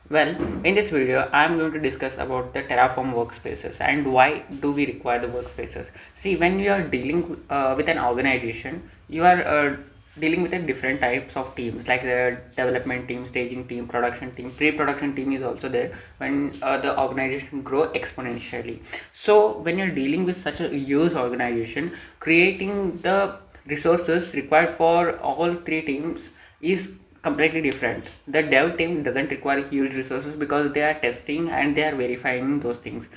Well, in this video, I'm going to discuss about the Terraform workspaces and why do we require the workspaces. See, when you are dealing with an organization, you are dealing with a different types of teams like the development team, staging team, production team, pre-production team is also there when the organization grow exponentially. So when you're dealing with such a huge organization, creating the resources required for all three teams is completely different. The dev team doesn't require huge resources because they are testing and they are verifying those things,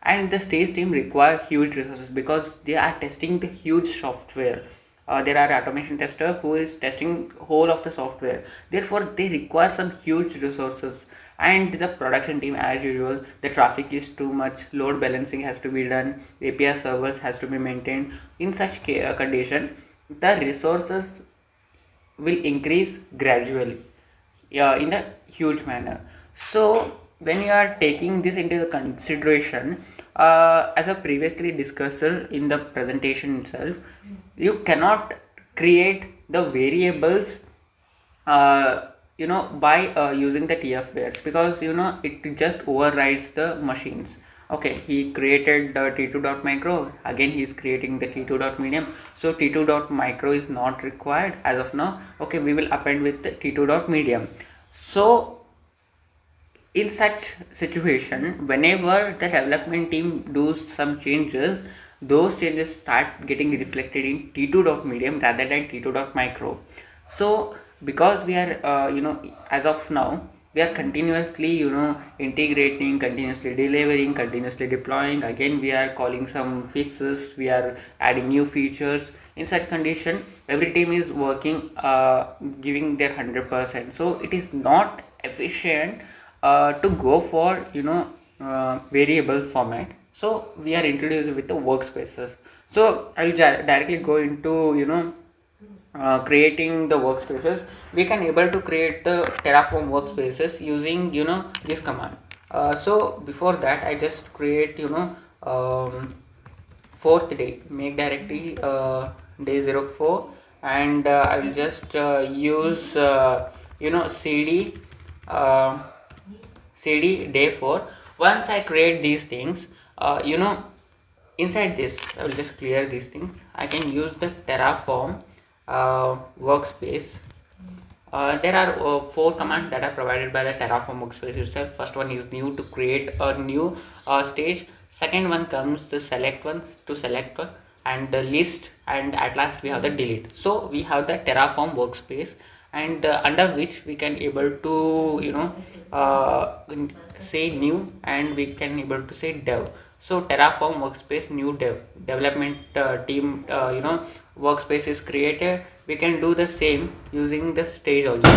and the stage team require huge resources because they are testing the huge software. There are automation tester who is testing whole of the software, therefore they require some huge resources. And the production team, as usual, the traffic is too much, load balancing has to be done, API servers has to be maintained. In such condition, the resources will increase gradually, in a huge manner. So when you are taking this into the consideration, as I previously discussed in the presentation itself, you cannot create the variables by using the TF because it just overrides the machines. Okay, he created the t2.micro, again he is creating the t2.medium, so t2.micro is not required as of now. Okay, we will append with the t2.medium. So in such situation, whenever the development team does some changes, those changes start getting reflected in t2.medium rather than t2.micro. So because we are as of now we are continuously integrating, continuously delivering, continuously deploying, again we are calling some fixes, we are adding new features. In such condition, every team is working, giving their 100%, so it is not efficient to go for variable format. So we are introduced with the workspaces. So I'll directly go into creating the workspaces. We can able to create the Terraform workspaces using this command. So before that, I just create fourth day, make directory day 04, and I will just use cd cd day 4. Once I create these things, inside this I will just clear these things. I can use the Terraform workspace. There are four commands that are provided by the Terraform workspace itself. First one is new, to create a new stage. Second one comes the select ones, to select one, and the list, and at last we have the delete. So we have the Terraform workspace, and under which we can able to say new, and we can able to say dev. So Terraform workspace new development team workspace is created. We can do the same using the stage also.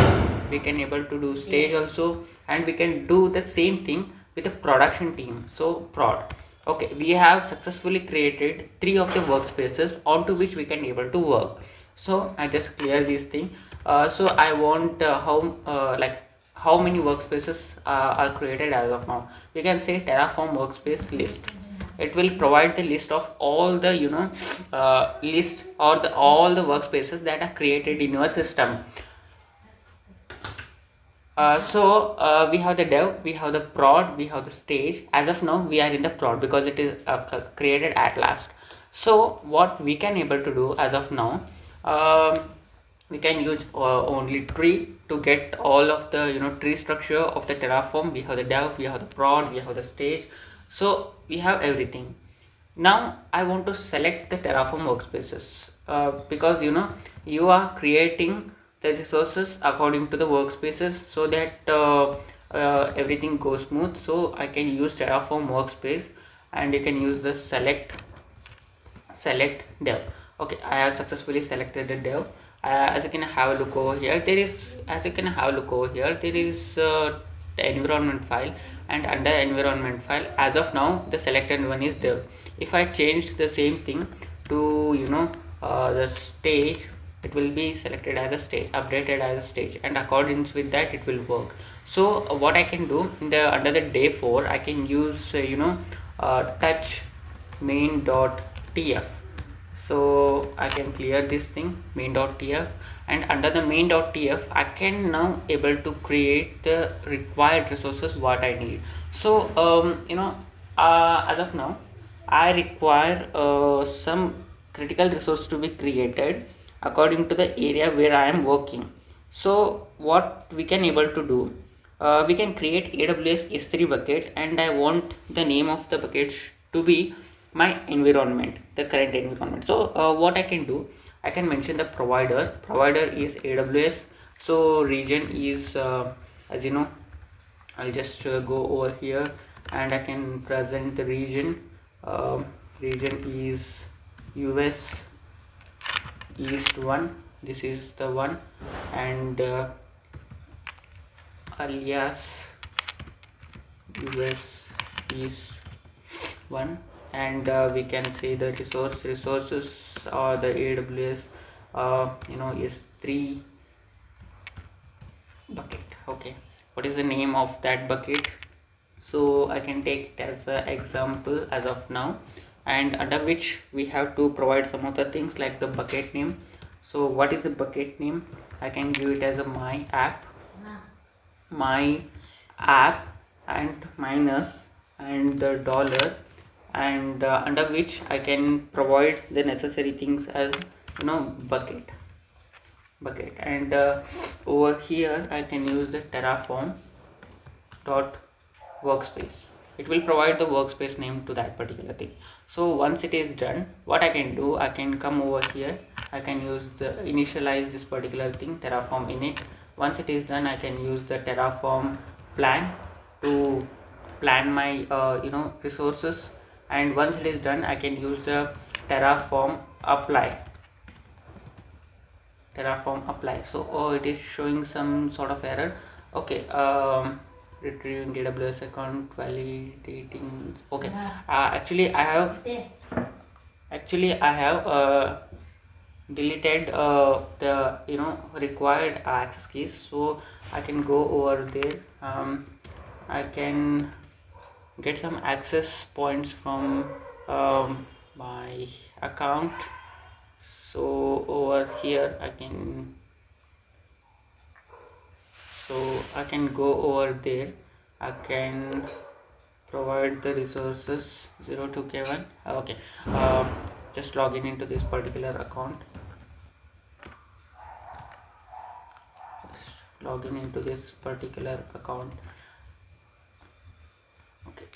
We can able to do stage also, and we can do the same thing with the production team. So prod. Okay, we have successfully created three of the workspaces onto which we can able to work. So I just clear this thing. So I want how many workspaces are created as of now. We can say Terraform workspace list. It will provide the list of all the list, or the all the workspaces that are created in your system. We have the dev, we have the prod, we have the stage. As of now we are in the prod because it is created at last. So what we can able to do as of now, we can use only tree to get all of the tree structure of the Terraform. We have the dev, we have the prod, we have the stage, so we have everything. Now I want to select the Terraform workspaces because you are creating the resources according to the workspaces, so that everything goes smooth. So I can use Terraform workspace, and you can use the select dev. Okay, I have successfully selected the dev. As you can have a look over here, there is the environment file, and under environment file, as of now the selected one is dev. If I change the same thing to the stage, it will be selected as a stage, updated as a stage, and according with that it will work. So what I can do in the under the day 4, I can use touch main.tf. So I can clear this thing main.tf, and under the main.tf I can now able to create the required resources what I need. So as of now I require some critical resource to be created according to the area where I am working. So what we can able to do, we can create AWS S3 bucket, and I want the name of the bucket to be my environment, the current environment. So what I can do, I can mention the provider is AWS. So region is as you know, I'll just go over here and I can present the region. Region is US East 1, this is the one, and alias US East 1, and we can say the resources or the AWS is 3 bucket. Okay, what is the name of that bucket? So I can take it as an example as of now, and under which we have to provide some of the things like the bucket name. So what is the bucket name? I can give it as a my app and minus and the dollar, and under which I can provide the necessary things as bucket, and over here I can use the Terraform dot workspace. It will provide the workspace name to that particular thing. So once it is done, what I can do, I can come over here, I can use the initialize this particular thing, Terraform init. Once it is done, I can use the Terraform plan to plan my resources, and once it is done, I can use the Terraform apply. So it is showing some sort of error. Okay, retrieving AWS account, validating. Okay, actually I have deleted the required access keys, so I can go over there. I can get some access points from my account. So over here I can go over there. I can provide the resources 02k1. Okay, just log in into this particular account. Okay,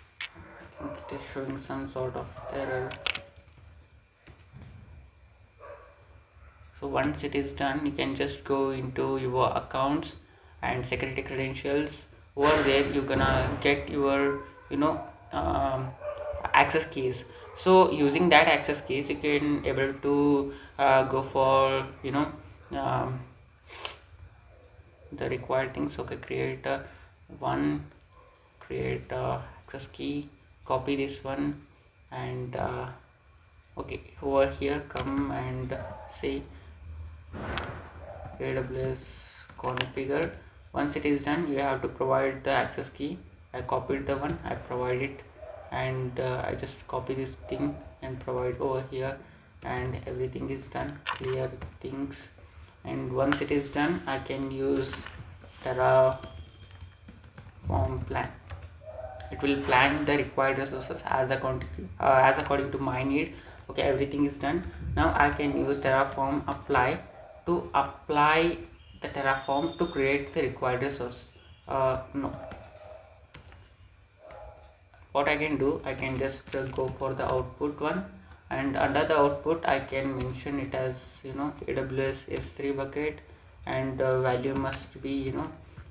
I think it is showing some sort of error. So once it is done, you can just go into your accounts and security credentials. Over there you're gonna get your access keys. So using that access keys, you can able to go for the required things. Okay, create access key, copy this one, and okay, over here come and say AWS configure. Once it is done, you have to provide the access key. I copied the one, I provide it, and I just copy this thing and provide over here, and everything is done. Clear things, and once it is done, I can use Terraform plan. It will plan the required resources as according to my need. Okay, everything is done. Now I can use Terraform apply to apply the Terraform to create the required resource. No, what I can do, I can just go for the output one, and under the output I can mention it as AWS S3 bucket, and value must be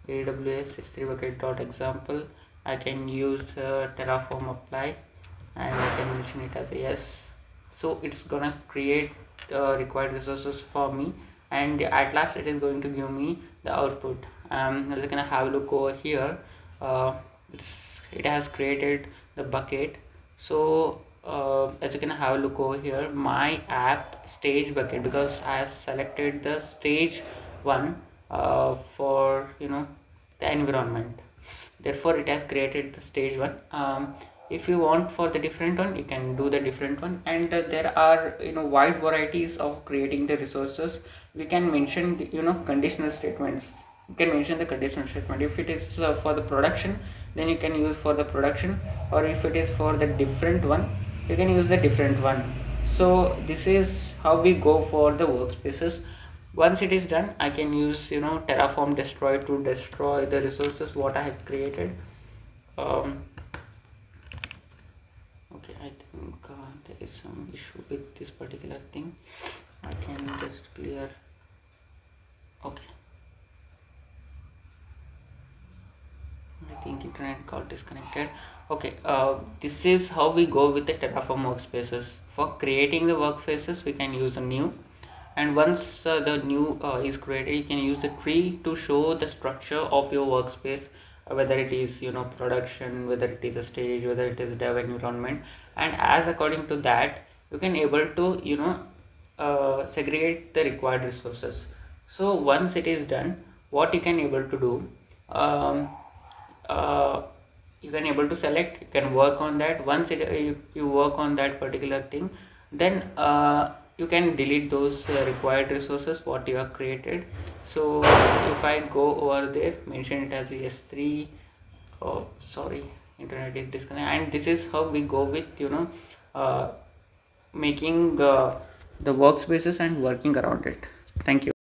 AWS S3 bucket dot example. I can use Terraform apply, and I can mention it as a yes. So it's gonna create required resources for me, and at last it is going to give me the output. As you can have a look over here, it has created the bucket. So as you can have a look over here, my app stage bucket, because I have selected the stage one for the environment, therefore it has created the stage one. If you want for the different one, you can do the different one. And there are wide varieties of creating the resources. We can mention the, conditional statements. You can mention the conditional statement. If it is for the production, then you can use for the production, or if it is for the different one, you can use the different one. So this is how we go for the workspaces. Once it is done, I can use Terraform destroy to destroy the resources what I have created. Okay, I think there is some issue with this particular thing. I can just clear. Okay, I think internet got disconnected. Okay, this is how we go with the Terraform workspaces. For creating the workspaces, we can use a new, and once the new is created, you can use the tree to show the structure of your workspace, whether it is production, whether it is a stage, whether it is dev environment, and as according to that, you can able to segregate the required resources. So once it is done, what you can able to do, um, uh, you can able to select, you can work on that. Once you work on that particular thing, then you can delete those required resources what you have created. So if I go over there, mention it as ES3. Oh, sorry, internet is disconnected. And this is how we go with uh, making the workspaces and working around it. Thank you.